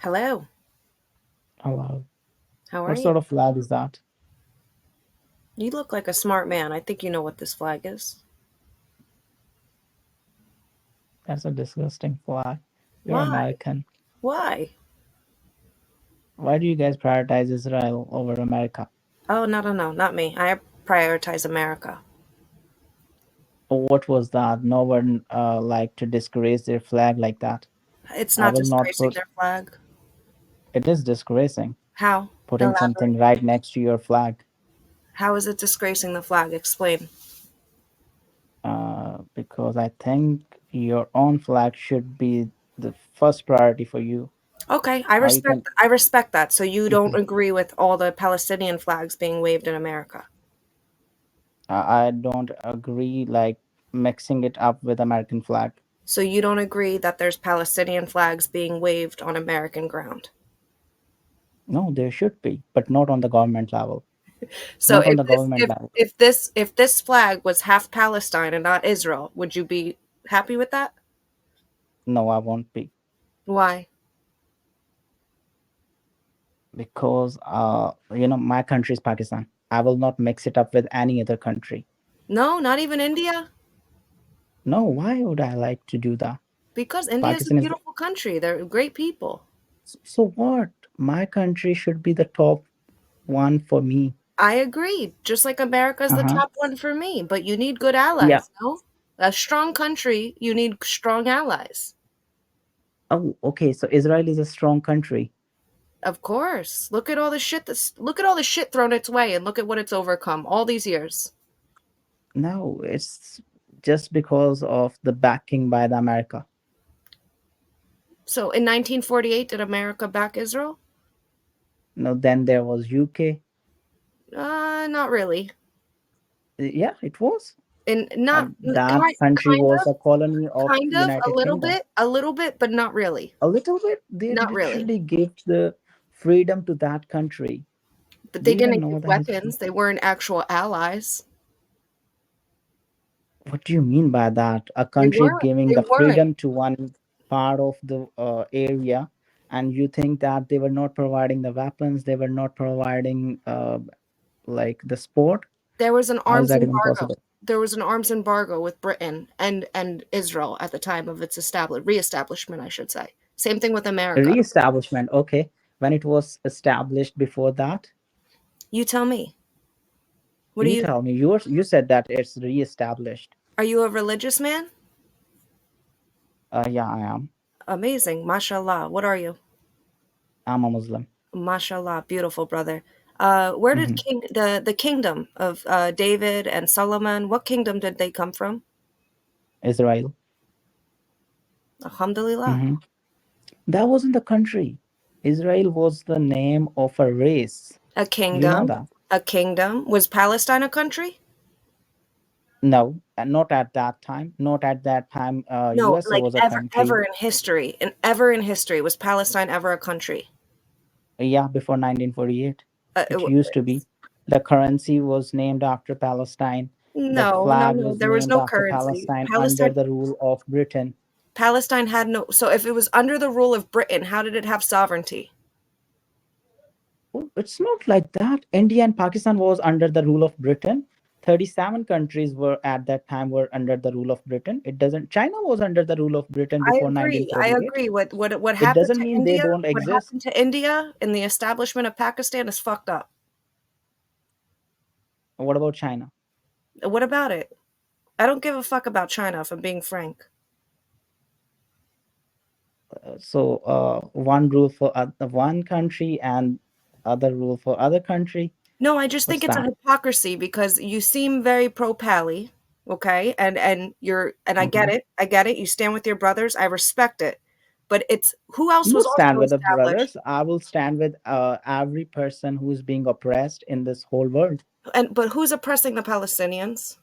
Hello. Hello. How are What you? sort of flag is that? You look like a smart man. I think you know what this flag is. That's a disgusting flag. You're Why? American. Why? Why do you guys prioritize Israel over America? Oh, no, no, no, not me. I prioritize America. What was that? No one like to disgrace their flag like that. It's I not will not disgracing put. their flag. It is disgracing How? putting something Elaborate. right next to your flag, How is it disgracing the flag? Explain. because I think your own flag should be the first priority for you. Okay, I Or you respect can. I respect that. So you don't Mhm. agree with all the Palestinian flags being waved in America. I don't agree like mixing it up with American flag. So you don't agree that there's Palestinian flags being waved on American ground. No, there should be, but not on the government level. So Not on if the this government if level. if this if this flag was half Palestine and not Israel, would you be happy with that? No, I won't be Why? because my country is Pakistan. I will not mix it up with any other country. No, not even India? No, why would I like to do that? Because India is a Pakistan is beautiful country. They're great people. so what? My country should be the top one for me. I agree. Just like America's the Uh-huh. top one for me, but you need good Yeah. allies, no? A strong country, you need strong allies. Oh, okay. So Israel is a strong country. Of course. Look at all the shit thrown its way and look at what it's overcome all these years. No, it's just because of the backing by the America. So in 1948, did America back Israel? No, then there was UK. Not really. Yeah, it was. And not That kind, country kind was of, a colony of kind of, United Kingdom. a little bit, but not really. A little bit. They Not really. literally gave the freedom to that country. But Do they you even didn't know give the history? weapons. They weren't actual allies. What do you mean by that? A They country weren't. giving They the weren't. freedom to one part of the area, and you think that they were not providing the weapons, they were not providing like the sport? There was an How is arms that even embargo. possible? There was an arms embargo with Britain and Israel at the time of its reestablishment, I should say. Same thing with America. Re-establishment, okay. When it was established before that, You tell me. What do you you tell me. You said that it's re-established. Are you a religious man? Yeah, I am. Amazing. Mashallah. What are you? I'm a Muslim. Mashallah. Beautiful, brother. Where did Hmm. the kingdom of David and Solomon, what kingdom did they come from? Israel. Alhamdulillah. Hmm. That wasn't the country. Israel was the name of a race. A You know kingdom. that? A kingdom. Was Palestine a country? No, and not at that time. Not at that time. No, USA like was a ever, country. ever in history, and ever in history, was Palestine ever a country? Yeah, before 1948, It it used to be. The currency was named after Palestine. The No, no, flag no. was There was named no after currency. Palestine under the rule of Britain. Palestine had no. So if it was under the rule of Britain, how did it have sovereignty? Oh, it's not like that. India and Pakistan was under the rule of Britain. 37 countries were at that time were under the rule of Britain. It doesn't. China was under the rule of Britain I before agree. I 1948. agree. What It happened doesn't to mean they India? don't What exist. happened to India in the establishment of Pakistan is fucked up. What about China? What about it? I don't give a fuck about China, if I'm being frank. One rule for one country and other rule for other country. No, I just think What's it's a that? hypocrisy because you seem very pro Pally, okay? And I get Mhm. it. I get it. You stand with your brothers. I respect it. But it's who else was Not stand also with the established? brothers. I will stand with every person who is being oppressed in this whole world. And but who's oppressing the Palestinians?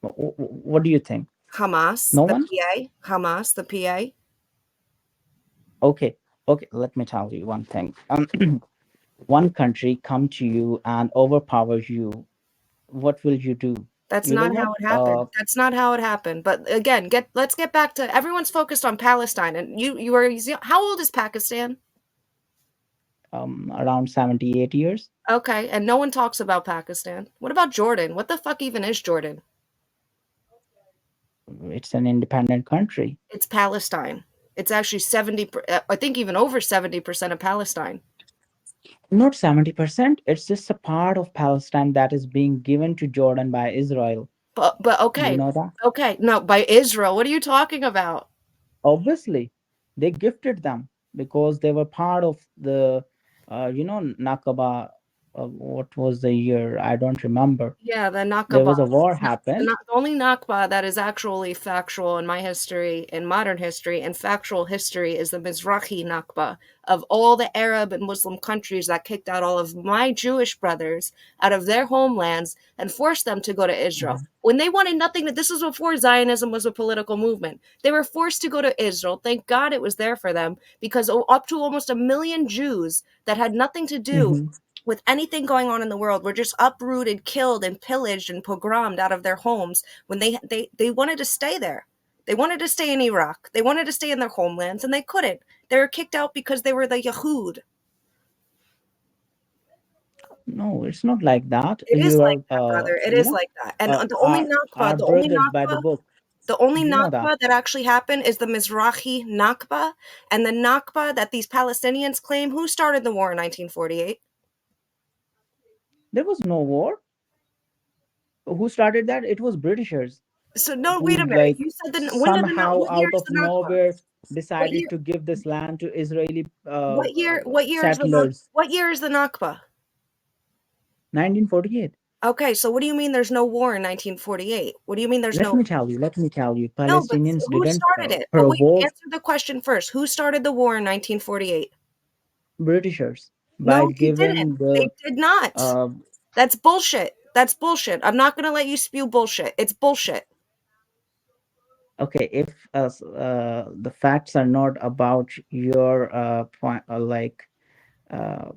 What do you think? Hamas, No the one? PA, Hamas, the PA. Okay, okay. Let me tell you one thing. One country come to you and overpower you. What will you do? That's You will not not. how it happened. That's not how it happened. But again, let's get back to everyone's focused on Palestine and you are how old is Pakistan? around 78 years. Okay, and no one talks about Pakistan. What about Jordan? What the fuck even is Jordan? It's an independent country. It's Palestine. It's actually 70, I think even over 70% of Palestine. Not 70%. It's just a part of Palestine that is being given to Jordan by Israel. But Do you okay, know that? okay, no, by Israel. What are you talking about? Obviously, they gifted them because they were part of the, Nakaba. What was the year? I don't remember. Yeah, the There Nakba. was a war It's not, happened. the only Nakba that is actually factual in my history, in modern history, and factual history is the Mizrahi Nakba of all the Arab and Muslim countries that kicked out all of my Jewish brothers out of their homelands and forced them to go to Israel. Mhm. When they wanted nothing, this was before Zionism was a political movement. They were forced to go to Israel. Thank God it was there for them because up to almost 1 million Jews that had nothing to do Mhm. with anything going on in the world were just uprooted, killed, and pillaged and pogromed out of their homes when they wanted to stay there. They wanted to stay in Iraq. They wanted to stay in their homelands, and they couldn't. They were kicked out because they were the Yahud. No, it's not like that. It is You like are, that, brother. It is like that. And our brothers by the book. The only Do you know that? Nakba that actually happened is the Mizrahi Nakba, and the Nakba that these Palestinians claim. Who started the war in 1948? There was no war. Who started that? It was Britishers So no, wait who, a minute. like, You said when did somehow what year out is of the Nakba? nowhere What decided year? to give this land to Israeli What year? What year is the settlers. What year is the Nakba? 1948. Okay, so what do you mean there's no war in 1948? What do you mean there's Let no? me tell you. Let me tell you. No, but Palestinians who didn't started it? But wait, provoke answer the question first. Who started the war in 1948? Britishers by No, they didn't. giving They the did not. uh, That's bullshit. That's bullshit. I'm not gonna let you spew bullshit. It's bullshit. okay, if the facts are not about your point, uh,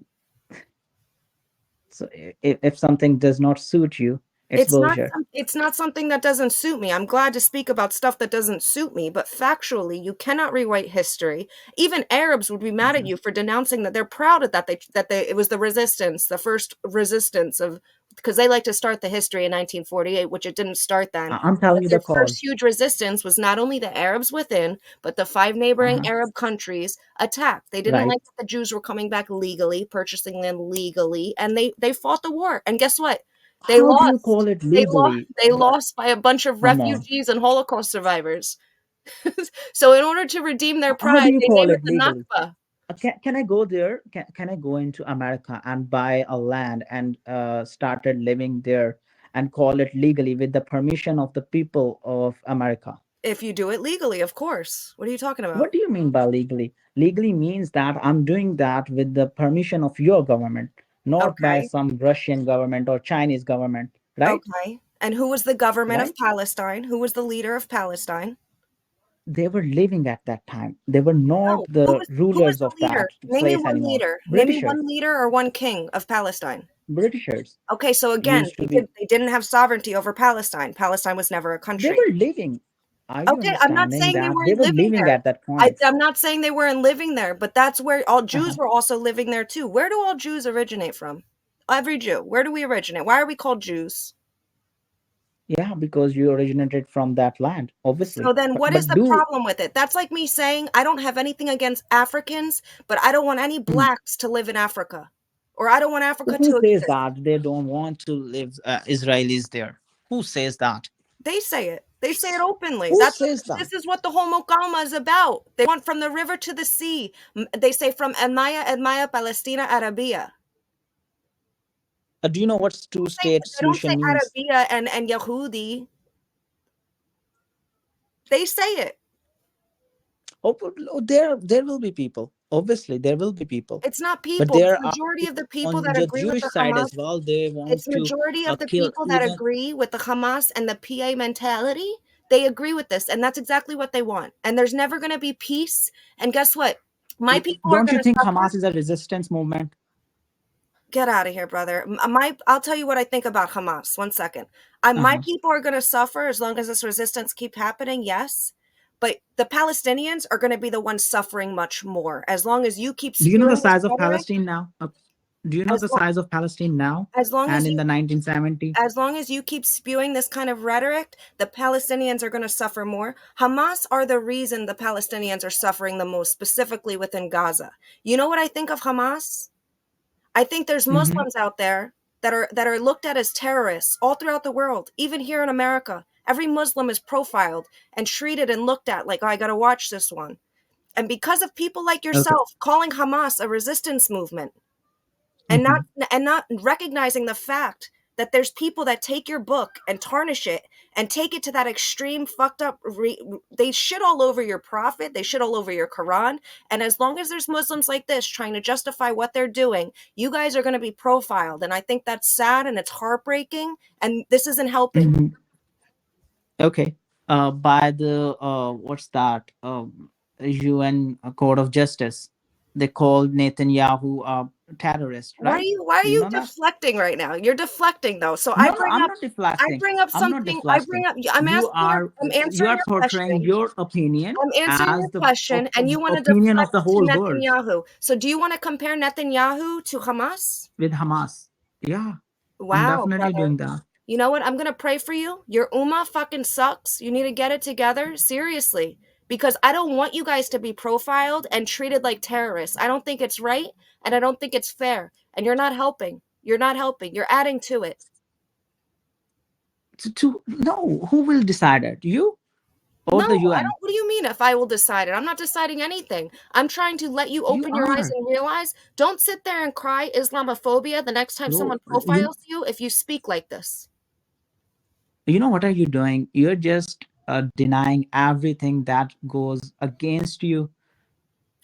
so if something does not suit you, it's bullshit. It's not something that doesn't suit me. I'm glad to speak about stuff that doesn't suit me, but factually, you cannot rewrite history. Even Arabs would be mad at Mhm. you for denouncing that. They're proud of that they it was the resistance, the first resistance of because they like to start the history in 1948, which it didn't start then. I'm telling But you their the first cause. huge resistance was not only the Arabs within, but the five neighboring Uh-huh. Arab countries attacked. They didn't Right. like that the Jews were coming back legally, purchasing land legally, and they fought the war. And guess what? They How do you lost. call it legally? They lost by a bunch of Come on. refugees and Holocaust survivors. So in order to redeem their How do pride, you they call named it it the legally? Nakba. Can I go there? Can I go into America and buy a land and started living there and call it legally with the permission of the people of America? If you do it legally, of course. What are you talking What about? do you mean by legally? Legally means that I'm doing that with the permission of your government, not by Okay. some Russian government or Chinese government, right? Okay. And who was the government of Right? Palestine? Who was the leader of Palestine? They were living at that time. They were not No. the Who was rulers the of leader? that Name me place one anymore. leader. Name me Britishers. one leader or one king of Palestine. Britishers Okay, so again, used to be. they didn't have sovereignty over Palestine. Palestine was never a They country. were living. Are you Okay, I'm not understanding saying they that they weren't were living living there. at that point? I'm not saying they weren't living there, but that's where all Jews Uh-huh. were also living there too. Where do all Jews originate from? Every Jew. Where do we originate? Why are we called Jews? Yeah, because you originated from that land, So obviously. then But what is but the do problem with it? That's like me saying I don't have anything against Africans, but I don't want any hmm, blacks to live in Africa. Or I don't want Africa who to says exist. that they don't want to live Israelis there? Who says that? They say it. They say it openly. Who That's what says that? this is what the Homokalma is about. They want from the river to the sea. They say from Edmaya, Palestina, Arabia. Do you know what two-state They don't say solution means? Arabia and Yahudi. They say it. There will be people. Obviously, there will be people. It's not But people. It's there are majority of the people people on that the agree with the Jewish side Hamas. as well. They It's want to majority of the kill people that even. agree with the Hamas and the PA mentality. They agree with this, and that's exactly what they want. And there's never going to be peace. And guess what? My people are Don't going you to think suffer. Hamas is a resistance movement? Get out of here, brother. I'll tell you what I think about Hamas. 1 second. My Uh-huh. people are going to suffer as long as this resistance keep happening. Yes, But the Palestinians are going to be the ones suffering much more as long as you keep Do you know the spewing this size of rhetoric. Palestine now? Do you know As the long size of Palestine now as long and as in you the 1970? as long as you keep spewing this kind of rhetoric, the Palestinians are going to suffer more. Hamas are the reason the Palestinians are suffering the most, specifically within Gaza. You know what I think of Hamas? I think there's Mm-hmm. Muslims out there that are looked at as terrorists all throughout the world, even here in America. Every Muslim is profiled and treated and looked at like, oh, I got to watch this one. And because of people like Okay. yourself calling Hamas a resistance movement, and not Mm-hmm. and not recognizing the fact that there's people that take your book and tarnish it and take it to that extreme fucked up they shit all over your prophet, they shit all over your Quran. And as long as there's Muslims like this trying to justify what they're doing, you guys are going to be profiled. And I think that's sad and it's heartbreaking, and this isn't helping. Mm-hmm. Okay. By the what's that? UN Court of Justice, they called Netanyahu a terrorist, Why are right? you why are Do you you know that? deflecting right now? You're deflecting though. So No, no, I'm not I deflecting. bring up I'm not something. I bring deflecting. up I'm asking I'm You answering are your portraying question. your opinion I'm answering as your the question, and you want to opinion of deflect the to whole world Netanyahu. So, do you want to compare Netanyahu to Hamas? with Hamas. Yeah, I'm Wow, definitely brother. doing that. You know what? I'm going to pray for you. Your ummah fucking sucks. You need to get it together. Seriously. Because I don't want you guys to be profiled and treated like terrorists. I don't think it's right, and I don't think it's fair. And you're not helping. You're not helping. You're adding to it. No, who will decide it? You or No, the I UN? don't. What do you mean if I will decide it? I'm not deciding anything. I'm trying to let you You open your eyes are, and realize, don't sit there and cry Islamophobia the next time bro. someone profiles you if you speak like this. You know what are you doing? You're just denying everything that goes against you.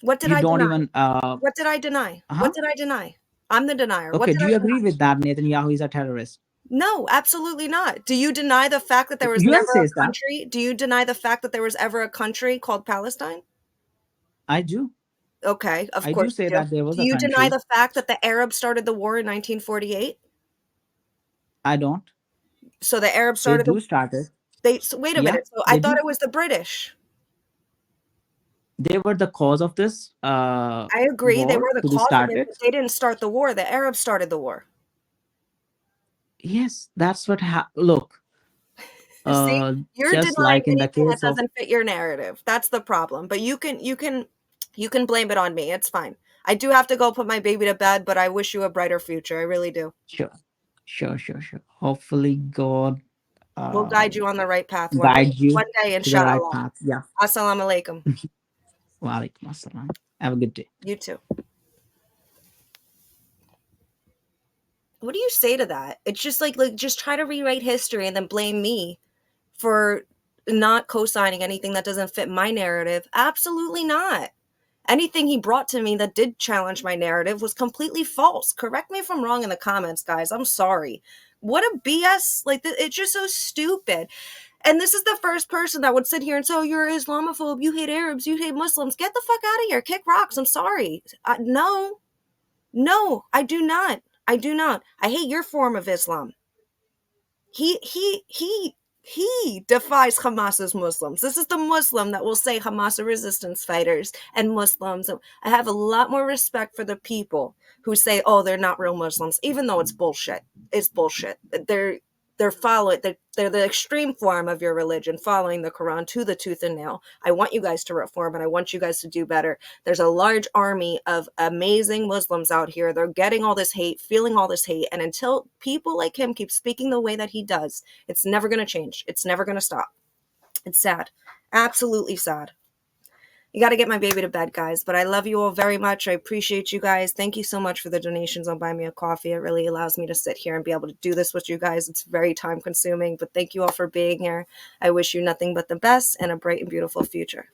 What did You I don't deny? even What did I deny? What huh? did I deny? I'm the denier. What Okay, did do I you agree deny? with that Netanyahu is a terrorist? No, absolutely not. Do you deny the fact that there was UN never says a that. country? Do you deny the fact that there was ever a country called Palestine? I do. Okay, of I do course say you do. that there was Do a you deny country. the fact that the Arabs started the war in 1948? I don't. So the Arabs They started the do start it. so wait a Yeah, minute. So I they thought do. it was the British. They were the cause of this I agree, they war were the to be cause of it, started. but they didn't start the war, the Arabs started the war. Yes, that's what look, See, uh you're just denying like in the anything that case of, doesn't fit your narrative. That's the problem. But you can blame it on me. It's fine. I do have to go put my baby to bed, but I wish you a brighter future. I really do. sure, sure. Hopefully God We'll guide um you on the right path one day. guide you One day, to the right inshallah. path. Yeah. Assalamu alaikum. Wa alaikum assalam. Have a good day. You too. What do you say to that? It's just like just try to rewrite history and then blame me for not co-signing anything that doesn't fit my narrative. Absolutely not. Anything he brought to me that did challenge my narrative was completely false. Correct me if I'm wrong in the comments, guys. I'm sorry. What a BS. Like, it's just so stupid. And this is the first person that would sit here and say, oh, you're an Islamophobe. You hate Arabs. You hate Muslims. Get the fuck out of here. Kick rocks. I'm sorry. No, no, I do not. I do not. I hate your form of Islam. He defies Hamas as Muslims. This is the Muslim that will say Hamas are resistance fighters and Muslims. I have a lot more respect for the people who say, oh, they're not real Muslims, even though it's bullshit. It's bullshit. They're following they're the extreme form of your religion, following the Quran to the tooth and nail. I want you guys to reform and I want you guys to do better. There's a large army of amazing Muslims out here. They're getting all this hate, feeling all this hate, and until people like him keep speaking the way that he does, it's never going to change. It's never going to stop. It's sad. Absolutely sad. You got to get my baby to bed, guys. But I love you all very much. I appreciate you guys. Thank you so much for the donations on Buy Me a Coffee. It really allows me to sit here and be able to do this with you guys. It's very time consuming, but thank you all for being here. I wish you nothing but the best and a bright and beautiful future.